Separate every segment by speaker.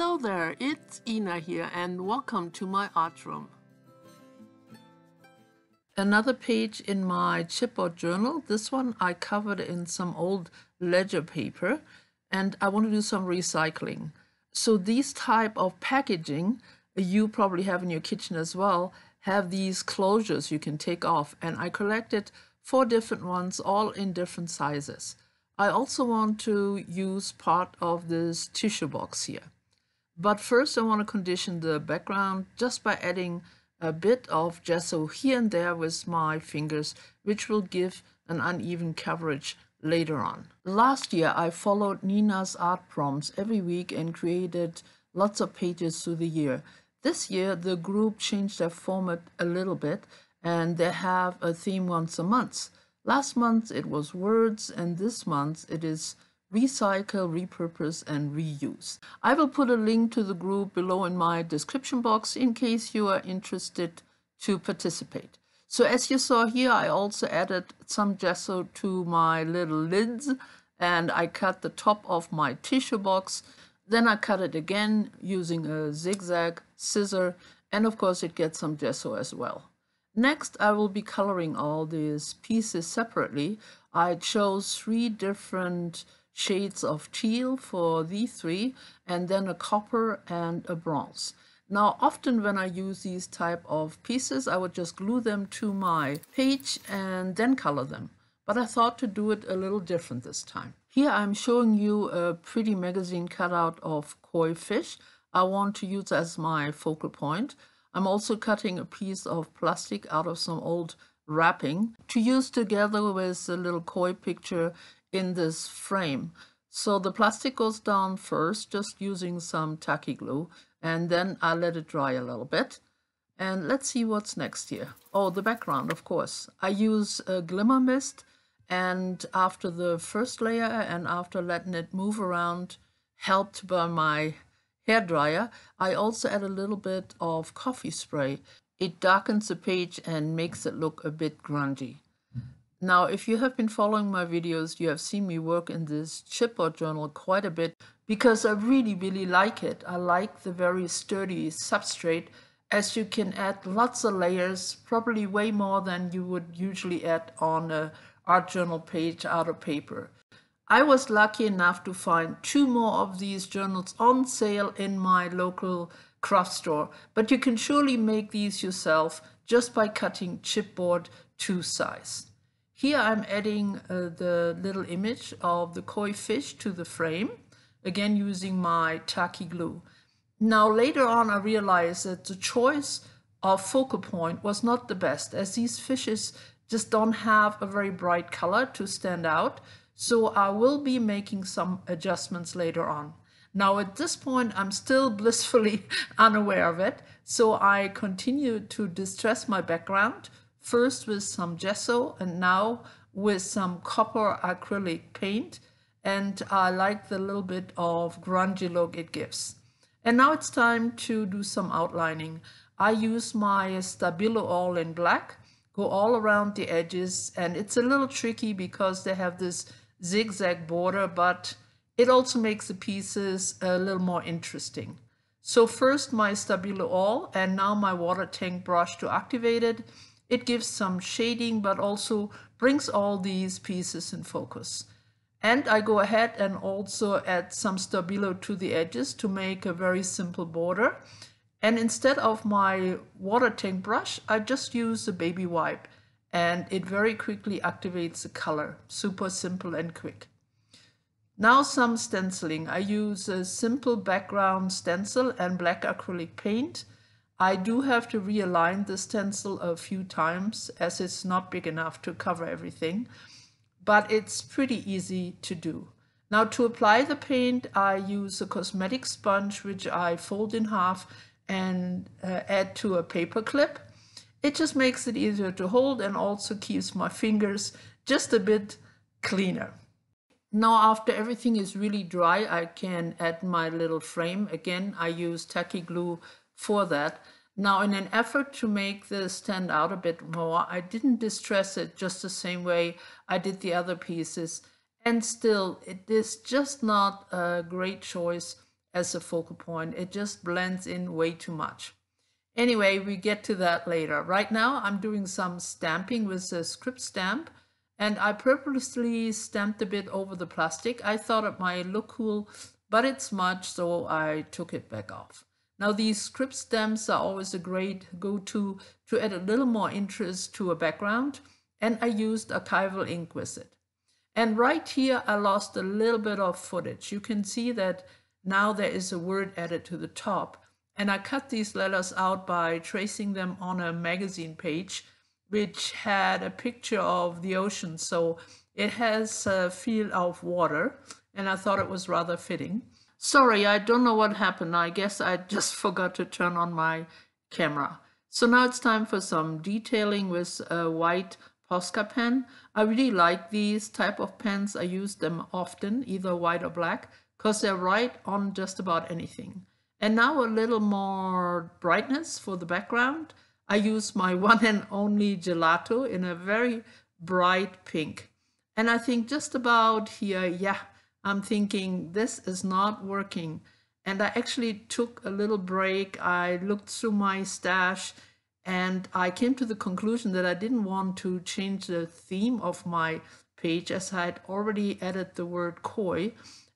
Speaker 1: Hello there, it's Ina here and welcome to my art room. Another page in my chipboard journal. This one I covered in some old ledger paper and I want to do some recycling. So these type of packaging you probably have in your kitchen as well have these closures you can take off, and I collected 4 different ones, all in different sizes. I also want to use part of this tissue box here. But first I want to condition the background just by adding a bit of gesso here and there with my fingers, which will give an uneven coverage later on. Last year I followed Nina's art prompts every week and created lots of pages through the year. This year the group changed their format a little bit and they have a theme once a month. Last month it was words and this month it is recycle, repurpose, and reuse. I will put a link to the group below in my description box in case you are interested to participate. So as you saw here, I also added some gesso to my little lids and I cut the top of my tissue box. Then I cut it again using a zigzag scissor, and of course it gets some gesso as well. Next, I will be coloring all these pieces separately. I chose 3 different shades of teal for these 3, and then a copper and a bronze. Now, often when I use these type of pieces, I would just glue them to my page and then color them. But I thought to do it a little different this time. Here I'm showing you a pretty magazine cutout of koi fish. I want to use as my focal point. I'm also cutting a piece of plastic out of some old wrapping to use together with the little koi picture in this frame. So the plastic goes down first, just using some tacky glue, and then I let it dry a little bit. And let's see what's next here. Oh, the background, of course. I use a glimmer mist, and after the first layer and after letting it move around, helped by my hairdryer, I also add a little bit of coffee spray. It darkens the page and makes it look a bit grungy. Now, if you have been following my videos, you have seen me work in this chipboard journal quite a bit because I really like it. I like the very sturdy substrate, as you can add lots of layers, probably way more than you would usually add on an art journal page out of paper. I was lucky enough to find 2 more of these journals on sale in my local craft store, but you can surely make these yourself just by cutting chipboard to size. Here I'm adding the little image of the koi fish to the frame, again using my tacky glue. Now later on I realized that the choice of focal point was not the best, as these fishes just don't have a very bright color to stand out, so I will be making some adjustments later on. Now at this point I'm still blissfully unaware of it, so I continue to distress my background, first with some gesso and now with some copper acrylic paint, and I like the little bit of grungy look it gives. And now it's time to do some outlining. I use my Stabilo all in black, go all around the edges, and it's a little tricky because they have this zigzag border, but it also makes the pieces a little more interesting. So first my Stabilo all, and now my water tank brush to activate it. It gives some shading, but also brings all these pieces in focus. And I go ahead and also add some Stabilo to the edges to make a very simple border. And instead of my water tank brush, I just use a baby wipe, and it very quickly activates the color. Super simple and quick. Now some stenciling. I use a simple background stencil and black acrylic paint. I do have to realign the stencil a few times as it's not big enough to cover everything, but it's pretty easy to do. Now to apply the paint, I use a cosmetic sponge which I fold in half and add to a paper clip. It just makes it easier to hold and also keeps my fingers just a bit cleaner. Now after everything is really dry, I can add my little frame. Again, I use tacky glue for that. Now in an effort to make this stand out a bit more, I didn't distress it just the same way I did the other pieces. And still, it is just not a great choice as a focal point. It just blends in way too much. Anyway, we get to that later. Right now, I'm doing some stamping with a script stamp, and I purposely stamped a bit over the plastic. I thought it might look cool, but it's smudged, so I took it back off. Now, these script stamps are always a great go-to to add a little more interest to a background, and I used archival ink with it. And right here, I lost a little bit of footage. You can see that now there is a word added to the top, and I cut these letters out by tracing them on a magazine page, which had a picture of the ocean, so it has a feel of water, and I thought it was rather fitting. Sorry, I don't know what happened. I guess I just forgot to turn on my camera. So now it's time for some detailing with a white Posca pen. I really like these type of pens. I use them often, either white or black, because they're right on just about anything. And now a little more brightness for the background. I use my one and only gelato in a very bright pink. And I think just about here, yeah, I'm thinking this is not working. And I actually took a little break. I looked through my stash and I came to the conclusion that I didn't want to change the theme of my page, as I had already added the word koi.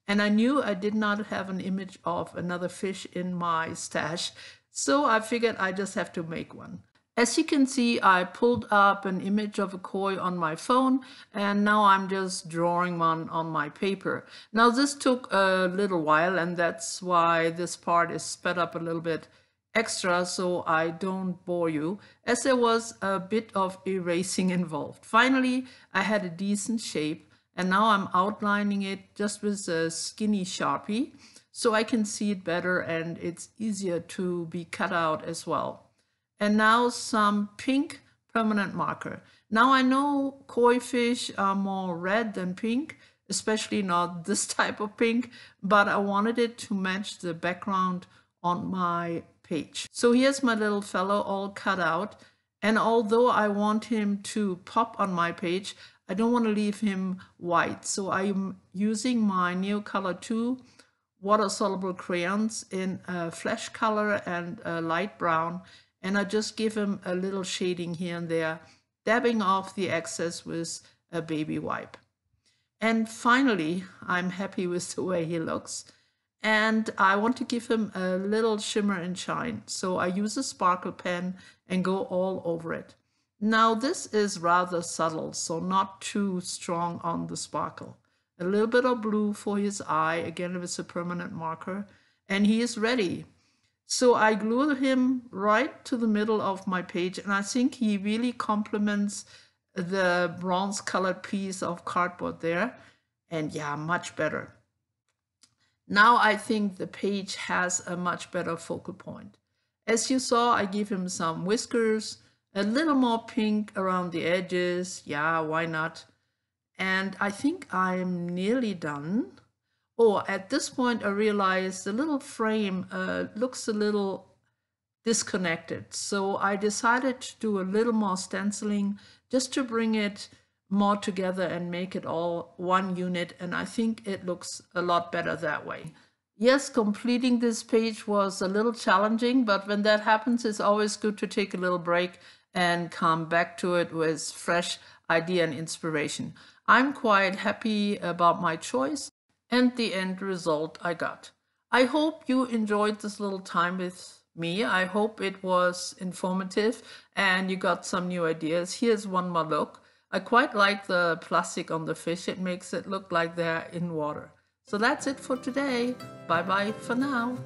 Speaker 1: And I knew I did not have an image of another fish in my stash. So I figured I just have to make one. As you can see, I pulled up an image of a koi on my phone, and now I'm just drawing one on my paper. Now this took a little while, and that's why this part is sped up a little bit extra so I don't bore you, as there was a bit of erasing involved. Finally, I had a decent shape, and now I'm outlining it just with a skinny Sharpie so I can see it better and it's easier to be cut out as well. And now some pink permanent marker. Now I know koi fish are more red than pink, especially not this type of pink, but I wanted it to match the background on my page. So here's my little fellow all cut out. And although I want him to pop on my page, I don't want to leave him white. So I'm using my Neocolor 2 water-soluble crayons in a flesh color and a light brown. And I just give him a little shading here and there, dabbing off the excess with a baby wipe. And finally, I'm happy with the way he looks. And I want to give him a little shimmer and shine. So I use a sparkle pen and go all over it. Now this is rather subtle, so not too strong on the sparkle. A little bit of blue for his eye, again with a permanent marker, and he is ready. So I glue him right to the middle of my page, and I think he really complements the bronze colored piece of cardboard there. And yeah, much better. Now I think the page has a much better focal point. As you saw, I give him some whiskers, a little more pink around the edges. Yeah, why not? And I think I'm nearly done. Oh, at this point I realized the little frame looks a little disconnected. So I decided to do a little more stenciling just to bring it more together and make it all one unit. And I think it looks a lot better that way. Yes, completing this page was a little challenging, but when that happens, it's always good to take a little break and come back to it with fresh idea and inspiration. I'm quite happy about my choice and the end result I got. I hope you enjoyed this little time with me. I hope it was informative and you got some new ideas. Here's one more look. I quite like the plastic on the fish. It makes it look like they're in water. So that's it for today. Bye bye for now.